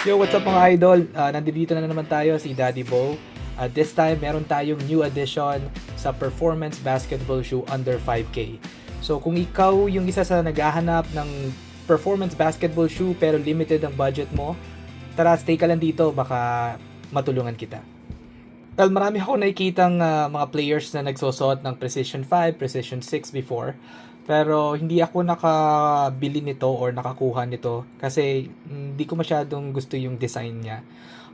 Yo, what's up mga idol? Nandito na naman tayo, si Daddy Bo. This time, meron tayong new addition sa performance basketball shoe under 5K. So, kung ikaw yung isa sa naghahanap ng performance basketball shoe pero limited ang budget mo, tara, stay ka lang dito, baka matulungan kita. Well, marami ako nakikitang mga players na nagsusot ng Precision 5, Precision 6 before. Pero hindi ako nakabili nito or nakakuha nito kasi hindi ko masyadong gusto yung design niya.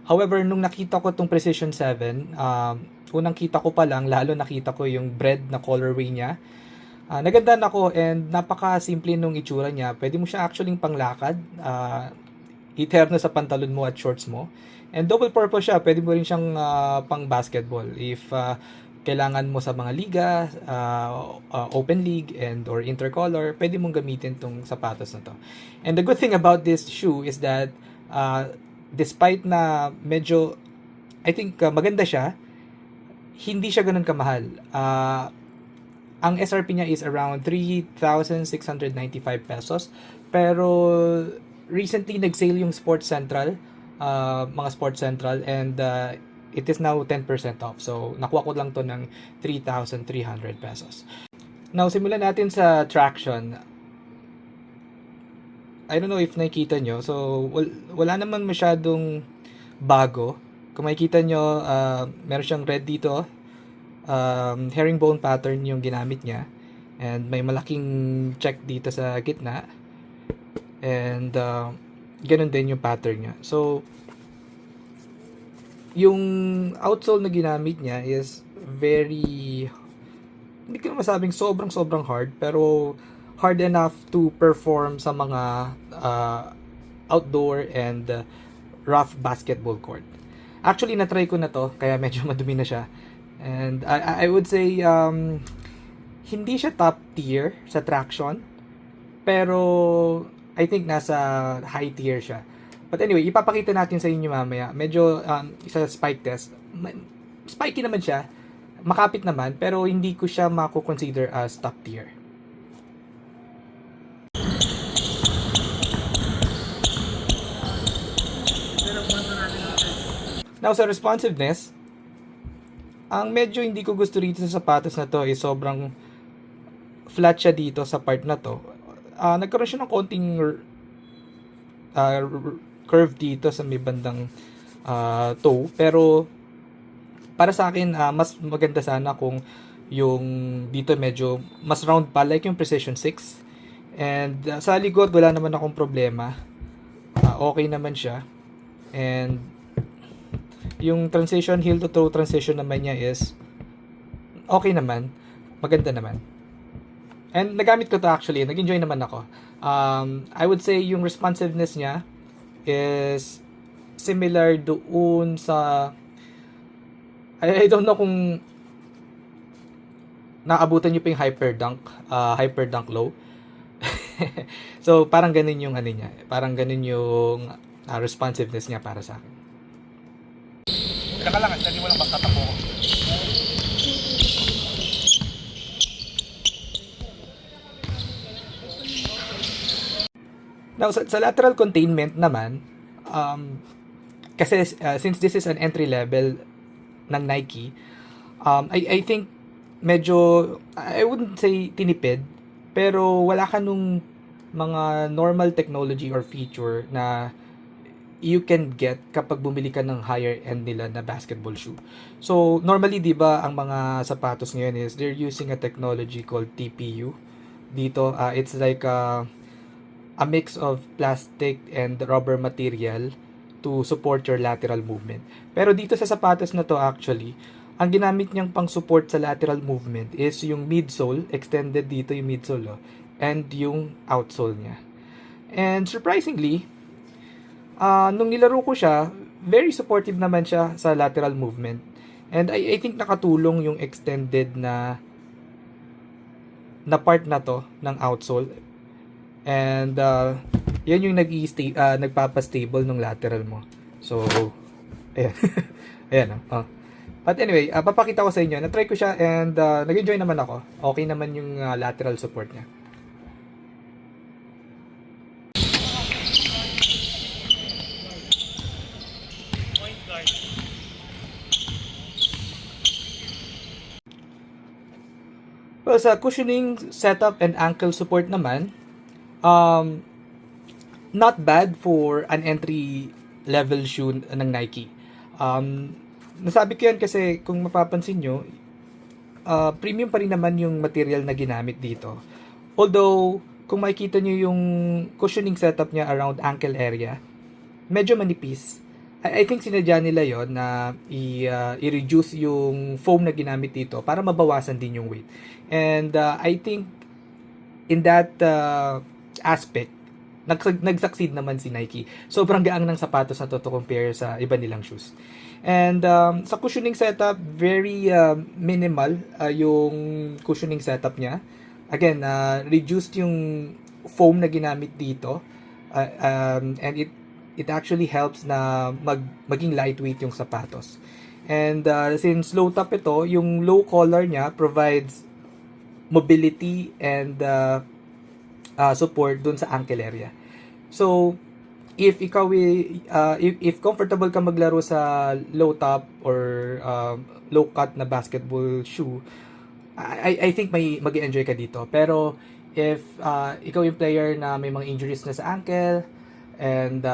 However, nung nakita ko tong Precision 7, unang kita ko pa lang, lalo nakita ko yung bread na colorway niya. Nagandahan ako and napaka-simple nung itsura niya. Pwede mo siya actually panglakad, iterno sa pantalon mo at shorts mo. And double purpose siya, pwede mo rin siyang pang basketball. If kailangan mo sa mga liga, open league and or intercolor, pwede mong gamitin tong sapatos na to. And the good thing about this shoe is that despite na medyo, I think maganda siya, hindi siya ganun kamahal. Ang SRP niya is around 3,695 pesos. Pero recently nag-sale yung Sports Central, mga Sports Central, and it is now 10% off. So, nakuha ko lang to ng 3,300 pesos. Now, simulan natin sa traction. I don't know if nakikita nyo. So, wala naman masyadong bago. Kung makikita nyo, meron siyang red dito. Herringbone pattern yung ginamit niya. And may malaking check dito sa gitna. And ganun din yung pattern niya. So, yung outsole na ginamit niya is very, hindi ko masabing sobrang hard, pero hard enough to perform sa mga outdoor and rough basketball court. Actually, na-try ko na to, kaya medyo madumi na siya. And I would say, hindi siya top tier sa traction, pero I think nasa high tier siya. But anyway, ipapakita natin sa inyo mamaya. Medyo isa spike test. Spiky naman siya. Makapit naman, pero hindi ko siya mako-consider as top tier. Now, sa responsiveness, ang medyo hindi ko gusto rito sa sapatos na to is sobrang flat siya dito sa part na to. Nagkaroon siya ng konting curve dito sa may bandang toe, pero para sa akin mas maganda sana kung yung dito medyo mas round pa like yung Precision 6. And sa likod wala naman akong problema, okay naman siya. And yung transition, heel to toe transition naman niya is okay naman, maganda naman. And nagamit ko to actually, nag-enjoy naman ako. I would say yung responsiveness niya is similar doon sa, I don't know kung naabutan nyo pa yung hyper dunk low. So parang ganun yung ano niya, parang ganun yung responsiveness niya para sa akin. Teka lang, hindi mo lang magtatapo. Now, sa lateral containment naman, kasi since this is an entry level ng Nike, I think medyo, I wouldn't say tinipid, pero wala ka nung mga normal technology or feature na you can get kapag bumili ka ng higher end nila na basketball shoe. So, normally, di ba, ang mga sapatos ngayon is they're using a technology called TPU. Dito, it's like a mix of plastic and rubber material to support your lateral movement. Pero dito sa sapatos na to actually, ang ginamit niyang pang support sa lateral movement is yung midsole, extended dito yung midsole, and yung outsole niya. And surprisingly, nung nilaro ko siya, very supportive naman siya sa lateral movement. And I think nakatulong yung extended na part na to ng outsole. And yan yung nagpapa-stable ng lateral mo. So, ayan. Ayan. But anyway, papakita ko sa inyo. Na-try ko siya and nag-enjoy naman ako. Okay naman yung lateral support niya. Well, sa cushioning, setup, and ankle support naman, um, not bad for an entry level shoe ng Nike. Nasabi ko yan kasi kung mapapansin nyo, premium pa rin naman yung material na ginamit dito. Although, kung makikita nyo yung cushioning setup niya around ankle area, medyo manipis. I think sinadya nila yon na i-reduce yung foam na ginamit dito para mabawasan din yung weight. And I think in that aspect, nag-succeed naman si Nike. Sobrang gaang ng sapatos na to compare sa iba nilang shoes. And sa cushioning setup, very minimal yung cushioning setup niya. Again, reduced yung foam na ginamit dito. And it actually helps na maging lightweight yung sapatos. And since low top ito, yung low collar niya provides mobility and support dun sa ankle area. So, if ikaw if comfortable ka maglaro sa low top or low cut na basketball shoe, I think mag-enjoy ka dito. Pero if ikaw yung player na may mga injuries na sa ankle and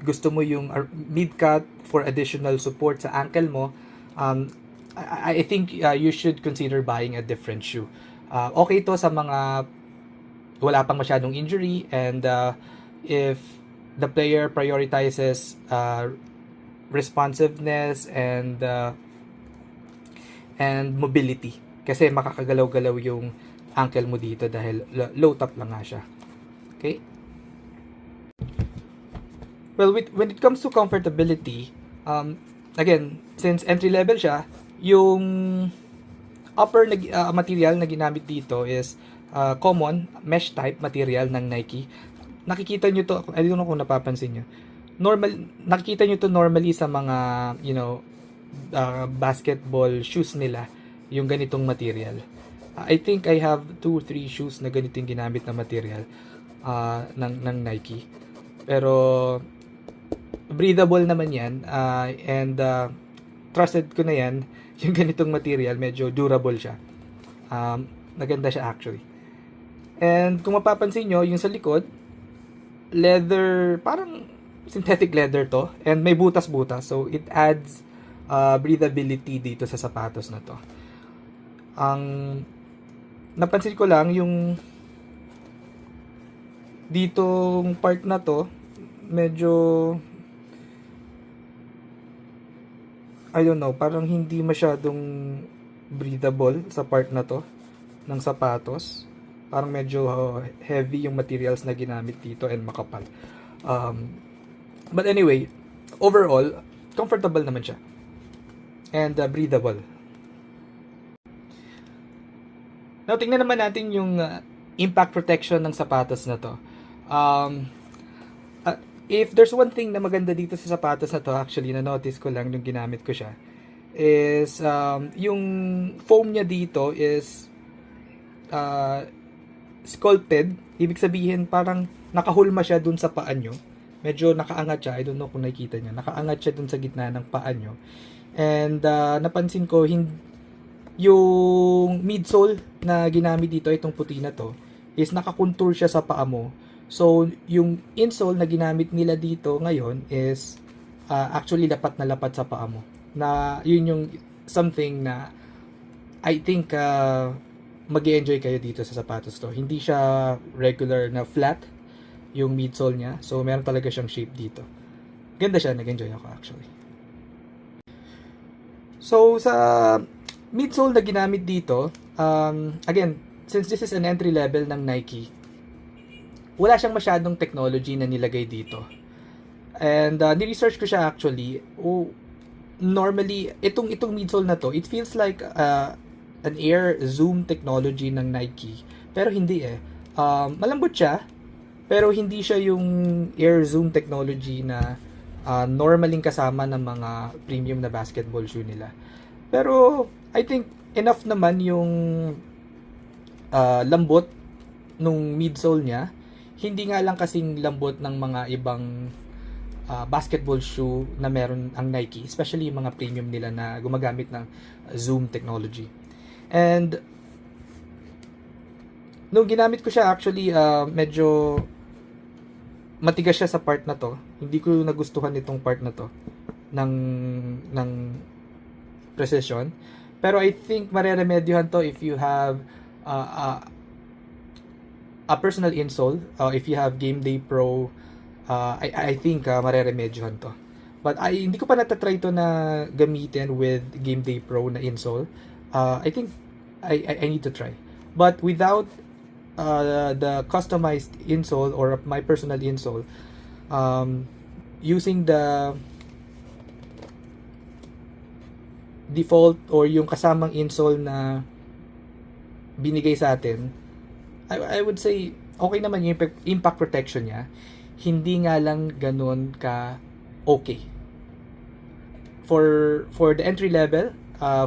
gusto mo yung mid-cut for additional support sa ankle mo, I think you should consider buying a different shoe. Okay to sa mga wala pang masyadong injury and if the player prioritizes responsiveness and mobility, kasi makakagalaw-galaw yung ankle mo dito dahil low top lang nga siya. Okay? Well, when it comes to comfortability, again, since entry level siya, yung upper material na ginamit dito is common mesh type material ng Nike. Nakikita nyo to, I don't know kung napapansin nyo. Nakikita nyo to normally sa mga, basketball shoes nila, yung ganitong material. I think I have 2-3 shoes na ganitong ginamit na material ng Nike. Pero breathable naman yan and trusted ko na yan. Yung ganitong material, medyo durable siya. Maganda siya actually. And kung mapapansin nyo, yung sa likod, leather, parang synthetic leather to. And may butas-butas. So, it adds breathability dito sa sapatos na to. Ang napansin ko lang, yung ditong part na to, medyo I don't know, parang hindi masyadong breathable sa part na to ng sapatos. Parang medyo heavy yung materials na ginamit dito and makapal. But anyway, overall, comfortable naman siya. And breathable. Now, tingnan naman natin yung impact protection ng sapatos na to. If there's one thing na maganda dito sa sapatos na to, actually, na-notice ko lang nung ginamit ko siya, is yung foam niya dito is sculpted. Ibig sabihin, parang nakahulma siya dun sa paa nyo. Medyo nakaangat siya. I don't know kung nakikita nyo. Nakaangat siya dun sa gitna ng paa nyo. And napansin ko, yung midsole na ginamit dito, itong puti na to, is nakakontour siya sa paa mo. So, yung insole na ginamit nila dito ngayon is actually lapat na lapat sa paa mo. Na yun yung something na I think mag-enjoy kayo dito sa sapatos to. Hindi siya regular na flat yung midsole niya. So, meron talaga siyang shape dito. Ganda siya, nag-enjoy ako actually. So, sa midsole na ginamit dito, again, since this is an entry level ng Nike, wala siyang masyadong technology na nilagay dito. And ni-research ko siya actually. Normally, itong midsole na to, it feels like an air zoom technology ng Nike. Pero hindi eh. Malambot siya, pero hindi siya yung air zoom technology na normaling kasama ng mga premium na basketball shoe nila. Pero I think enough naman yung lambot nung midsole niya. Hindi nga lang kasing lambot ng mga ibang basketball shoe na meron ang Nike, especially yung mga premium nila na gumagamit ng zoom technology. And nung ginamit ko siya, actually medyo matigas siya sa part na to. Hindi ko nagustuhan itong part na to ng precision. Pero I think mareremedyohan to if you have a personal insole. If you have Game Day Pro, I think mareremedyohan to. But hindi ko pa natatry to na gamitin with Game Day Pro na insole. I think I need to try. But without the customized insole or my personal insole, using the default or yung kasamang insole na binigay sa atin, I would say okay naman yung impact protection niya. Hindi nga lang ganun ka okay. For the entry level,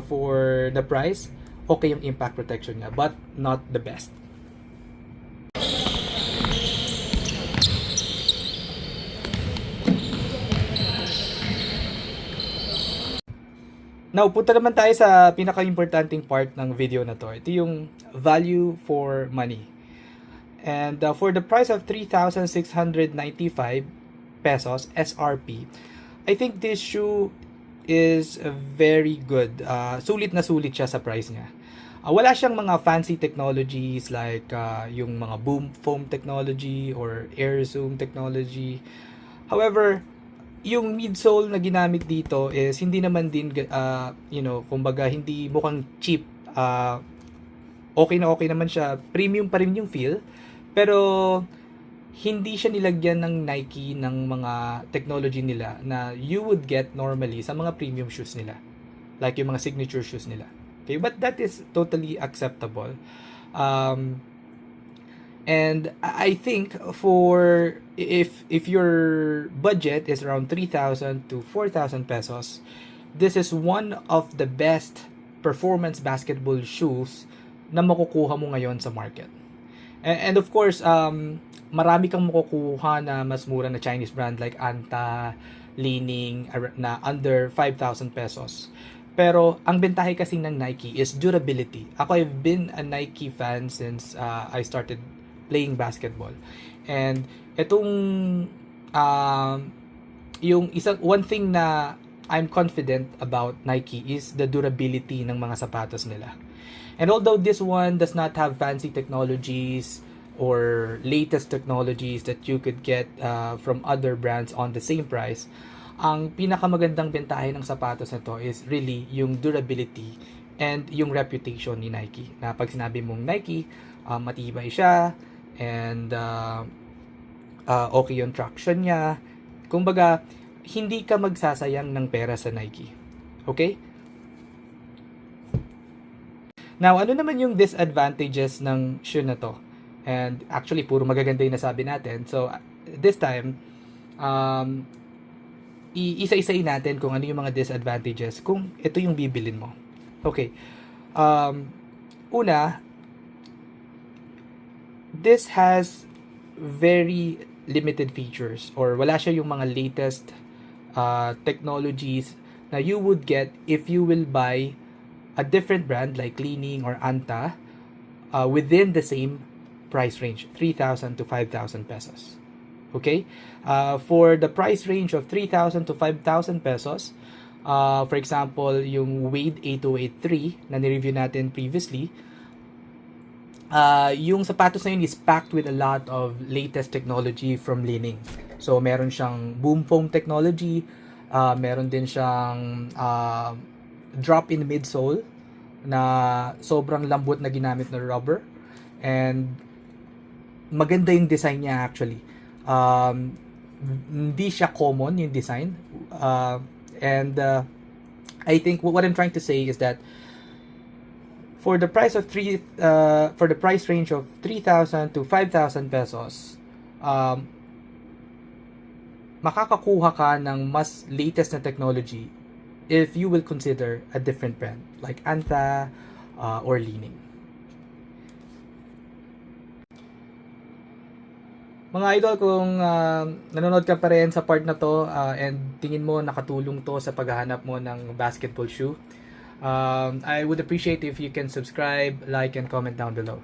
for the price, okay yung impact protection niya, but not the best. Now, punta naman tayo sa pinaka-importanting part ng video na to. Ito yung value for money. And for the price of 3,695 pesos SRP, I think this shoe is very good. Sulit na sulit siya sa price niya. Wala siyang mga fancy technologies like yung mga boom foam technology or air zoom technology. However, yung midsole na ginamit dito is hindi naman din kumbaga hindi mukhang cheap. Okay naman siya, premium pa rin yung feel, pero hindi siya nilagyan ng Nike ng mga technology nila na you would get normally sa mga premium shoes nila, like yung mga signature shoes nila. Okay, but that is totally acceptable. And I think for if your budget is around 3,000 to 4,000 pesos, this is one of the best performance basketball shoes na makukuha mo ngayon sa market. And of course, marami kang makukuha na mas mura na Chinese brand like Anta, Li-Ning na under 5,000 pesos. Pero ang bentahe kasi ng Nike is durability. Ako, I've been a Nike fan since I started playing basketball. And itong one thing na I'm confident about Nike is the durability ng mga sapatos nila. And although this one does not have fancy technologies or latest technologies that you could get from other brands on the same price, ang pinakamagandang bentahe ng sapatos na to is really yung durability and yung reputation ni Nike. Na pag sinabi mong Nike, matibay siya, and okay yung traction niya. Kumbaga, hindi ka magsasayang ng pera sa Nike. Okay? Now, ano naman yung disadvantages ng shoe na to? And actually, puro magaganda yung nasabi natin. So, this time, isa-isayin natin kung ano yung mga disadvantages kung ito yung bibilin mo. Okay. Una, this has very limited features or wala siya yung mga latest technologies na you would get if you will buy a different brand like Li-Ning or Anta within the same price range, 3,000 to 5,000 pesos. Okay? For the price range of 3,000 to 5,000 pesos, for example, yung Wade 8083 na ni-review natin previously, yung sapatos na yun is packed with a lot of latest technology from Li-Ning. So, meron siyang boom foam technology, meron din siyang drop-in midsole na sobrang lambot na ginamit na rubber, and maganda yung design niya actually. Hindi siya common yung design, and I think what I'm trying to say is that for the price range of 3,000 to 5,000 pesos, makakakuha ka ng mas latest na technology if you will consider a different brand like Anta or Li-Ning. Mga idol, kung nanonood ka pa rin sa part na to and tingin mo nakatulong to sa paghahanap mo ng basketball shoe, I would appreciate if you can subscribe, like, and comment down below.